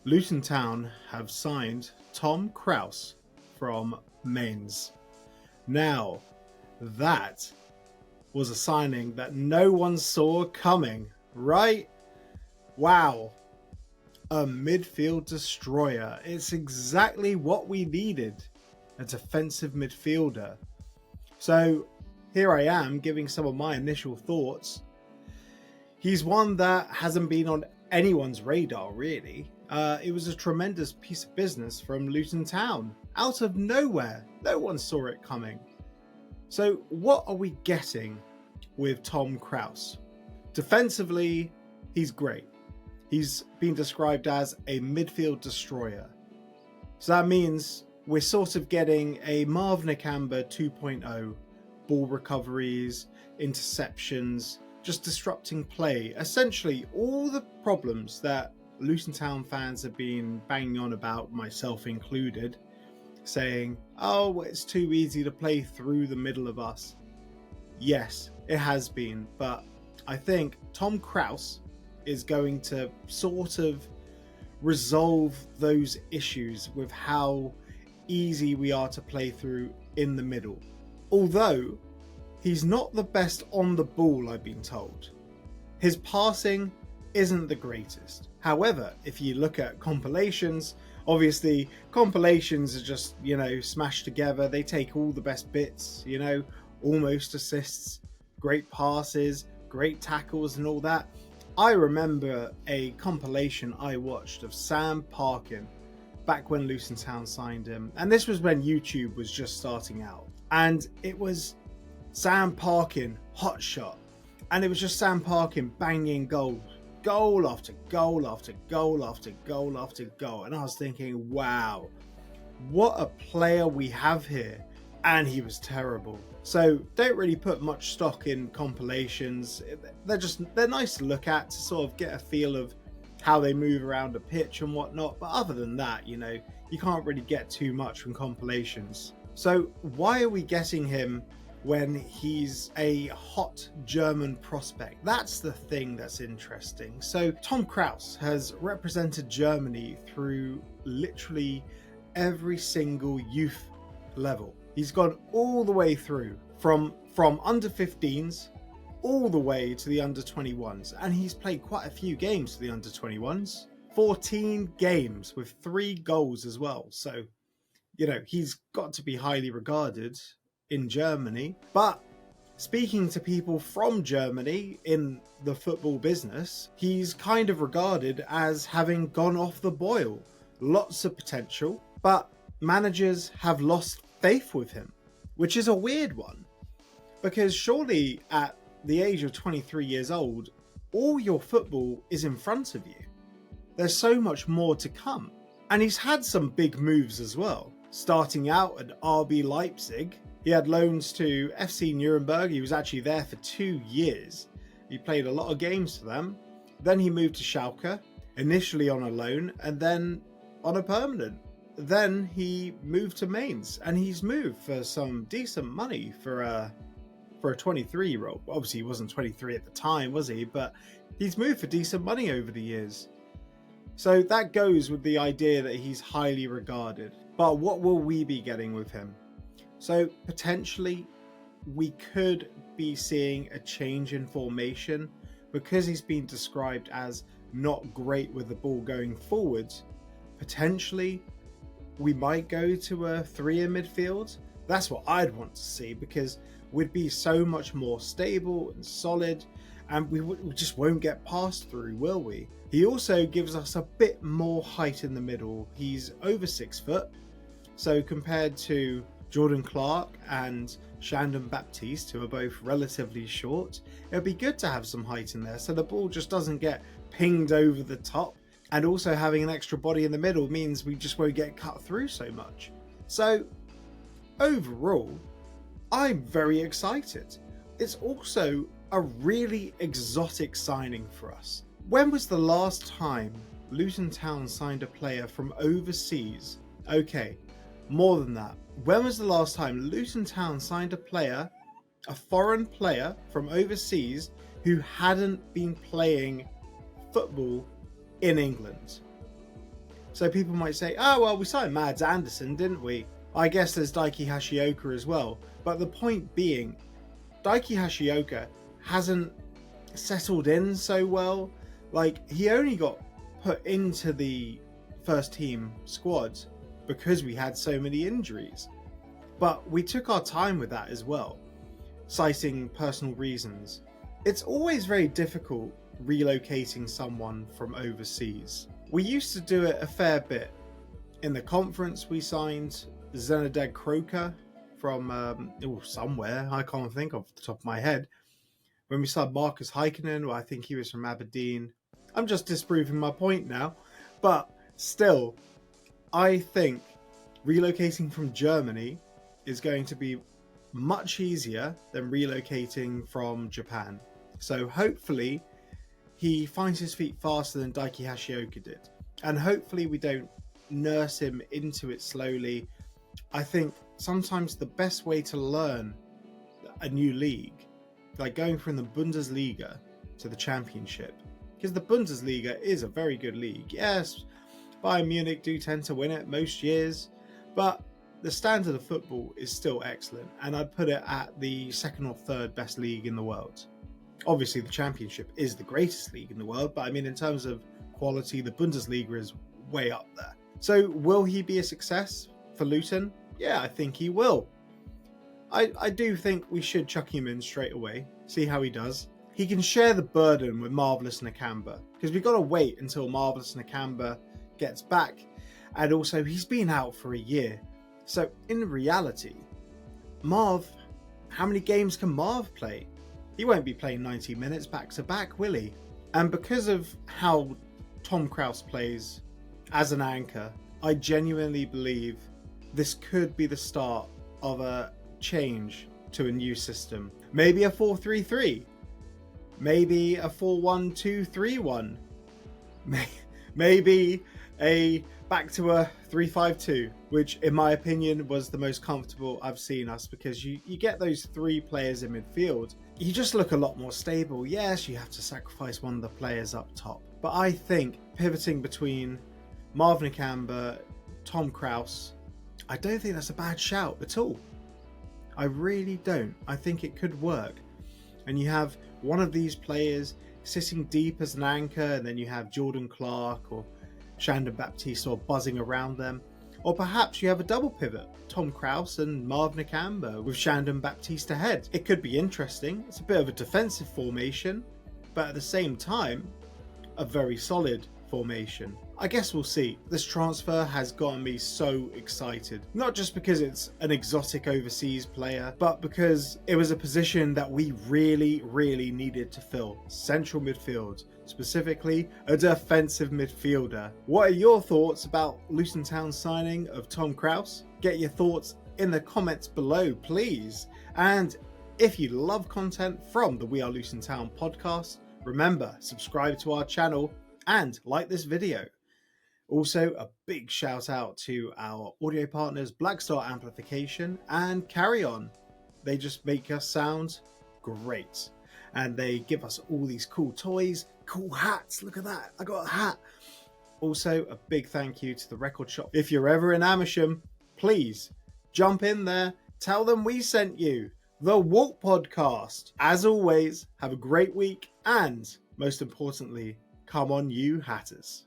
Luton Town have signed Tom Krauß from Mainz. Now, that was a signing that no one saw coming, right? Wow. A midfield destroyer. It's exactly what we needed. A defensive midfielder. So here I am giving some of my initial thoughts. He's one that hasn't been on anyone's radar, really. It was a tremendous piece of business from Luton Town. Out of nowhere. No one saw it coming. So what are we getting with Tom Krauß? Defensively, he's great. He's been described as a midfield destroyer. So that means we're sort of getting a Marv Nakamba 2.0. Ball recoveries, interceptions, just disrupting play. Essentially, all the problems that Luton Town fans have been banging on about, myself included, saying, oh, it's too easy to play through the middle of us. Yes, it has been, but I think Tom Krauß is going to sort of resolve those issues with how easy we are to play through in the middle. Although he's not the best on the ball, I've been told. His passing isn't the greatest. However, if you look at compilations, obviously compilations are just, smashed together. They take all the best bits, almost assists, great passes, great tackles and all that. I remember a compilation I watched of Sam Parkin back when Luton Town signed him. And this was when YouTube was just starting out. And it was Sam Parkin, hot shot. And it was just Sam Parkin banging goals. Goal after goal after goal after goal after goal. And I was thinking, wow, what a player we have here. And he was terrible. So don't really put much stock in compilations. They're nice to look at to sort of get a feel of how they move around a pitch and whatnot. But other than that, you can't really get too much from compilations. So why are we getting him when he's a hot German prospect? That's the thing that's interesting. So Tom Krauß has represented Germany through literally every single youth level. He's gone all the way through from under 15s all the way to the under 21s, and he's played quite a few games for the under 21s. 14 games with 3 goals as well. So, he's got to be highly regarded in Germany. But speaking to people from Germany in the football business, he's kind of regarded as having gone off the boil. Lots of potential, but managers have lost faith with him, which is a weird one, because surely at the age of 23 years old, all your football is in front of you. There's so much more to come. And he's had some big moves as well. Starting out at RB Leipzig, he had loans to FC Nuremberg. He was actually there for 2 years. He played a lot of games for them. Then he moved to Schalke, initially on a loan and then on a permanent. Then he moved to Mainz, and he's moved for some decent money for a 23-year-old. Obviously, he wasn't 23 at the time, was he? But he's moved for decent money over the years. So that goes with the idea that he's highly regarded. But what will we be getting with him? So potentially, we could be seeing a change in formation because he's been described as not great with the ball going forwards. Potentially, we might go to a 3 in midfield. That's what I'd want to see, because we'd be so much more stable and solid, and we just won't get passed through, will we? He also gives us a bit more height in the middle. He's over 6 foot, so compared to Jordan Clark and Shandon Baptiste, who are both relatively short, it'd be good to have some height in there so the ball just doesn't get pinged over the top. And also having an extra body in the middle means we just won't get cut through so much. So overall, I'm very excited. It's also a really exotic signing for us. When was the last time Luton Town signed a player from overseas? Okay, more than that. When was the last time Luton Town signed a foreign player from overseas who hadn't been playing football in England? So people might say, oh, well, we signed Mads Andersen, didn't we? I guess there's Daiki Hashioka as well. But the point being, Daiki Hashioka hasn't settled in so well. Like, he only got put into the first team squad because we had so many injuries. But we took our time with that as well, citing personal reasons. It's always very difficult relocating someone from overseas. We used to do it a fair bit. In the conference, we signed Zenedeg Kroker from somewhere, I can't think off the top of my head. When we signed Marcus Heikkinen, well, I think he was from Aberdeen. I'm just disproving my point now. But still, I think relocating from Germany is going to be much easier than relocating from Japan. So hopefully he finds his feet faster than Daiki Hashioka did. And hopefully we don't nurse him into it slowly. I think sometimes the best way to learn a new league, like going from the Bundesliga to the Championship, because the Bundesliga is a very good league. Yes, Bayern Munich do tend to win it most years, but the standard of football is still excellent, and I'd put it at the second or third best league in the world. Obviously, the Championship is the greatest league in the world, but I mean, in terms of quality, the Bundesliga is way up there. So, will he be a success for Luton? Yeah, I think he will. I do think we should chuck him in straight away, see how he does. He can share the burden with Marvellous Nakamba, because we've got to wait until Marvellous Nakamba gets back, and also he's been out for a year. So, in reality, Marv, how many games can Marv play? He won't be playing 90 minutes back to back, will he? And because of how Tom Krauß plays as an anchor, I genuinely believe this could be the start of a change to a new system. Maybe a 4-3-3. Maybe a 4-1-2-3-1. Maybe a back to a 3-5-2, which in my opinion was the most comfortable I've seen us, because you get those three players in midfield, you just look a lot more stable. Yes, you have to sacrifice one of the players up top, but I think pivoting between Marv Nakamba, Tom Krauß, I don't think that's a bad shout at all. I really don't. I think it could work. And you have one of these players sitting deep as an anchor, and then you have Jordan Clark or Shandon Baptiste or buzzing around them. Or perhaps you have a double pivot, Tom Krauß and Marv Nakamba with Shandon Baptiste ahead. It could be interesting. It's a bit of a defensive formation, but at the same time, a very solid formation. I guess we'll see. This transfer has gotten me so excited. Not just because it's an exotic overseas player, but because it was a position that we really, really needed to fill. Central midfield. Specifically, a defensive midfielder. What are your thoughts about Luton Town's signing of Tom Krauß? Get your thoughts in the comments below, please. And if you love content from the We Are Luton Town podcast, remember, subscribe to our channel and like this video. Also, a big shout out to our audio partners, Black Star Amplification and Carry On. They just make us sound great. And they give us all these cool toys, cool hats. Look at that, I got a hat. Also, a big thank you to the Record Shop. If you're ever in Amersham, please jump in there, tell them we sent you. The Walk Podcast. As always, have a great week, and most importantly, come on you Hatters.